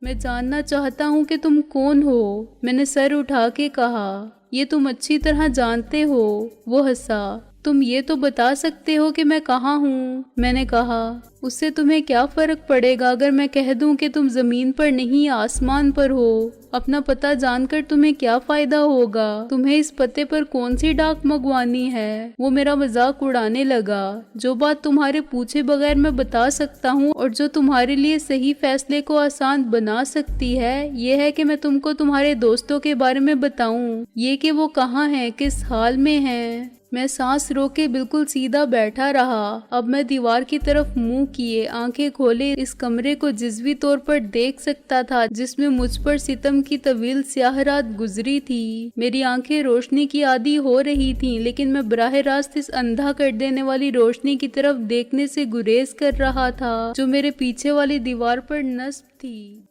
मैं जानना चाहता हूँ कि तुम कौन हो। मैंने सर उठा के कहा, ये तुम अच्छी तरह जानते हो। वो हंसा, तुम ये तो बता सकते हो कि मैं कहाँ हूँ। मैंने कहा, उससे तुम्हें क्या फर्क पड़ेगा अगर मैं कह दूं कि तुम जमीन पर नहीं आसमान पर हो। अपना पता जानकर तुम्हें क्या फायदा होगा। तुम्हें इस पते पर कौन सी डाक मंगवानी है। वो मेरा मजाक उड़ाने लगा। जो बात तुम्हारे पूछे बगैर मैं बता सकता हूँ और जो तुम्हारे लिए सही फैसले को आसान बना सकती है, ये है कि मैं तुमको तुम्हारे दोस्तों के बारे में बताऊं। ये कि वो कहाँ हैं, किस हाल में हैं। मैं सांस रोके बिल्कुल सीधा बैठा रहा। अब मैं दीवार की तरफ मुंह किए आंखें खोले इस कमरे को जिज़वी तौर पर देख सकता था जिसमें मुझ पर सितम की तवील स्याह रात गुजरी थी। मेरी आंखें रोशनी की आदी हो रही थीं, लेकिन मैं बराह रास्त इस अंधा कर देने वाली रोशनी की तरफ देखने से गुरेज कर रहा था जो मेरे पीछे वाली दीवार पर नस्ब थी।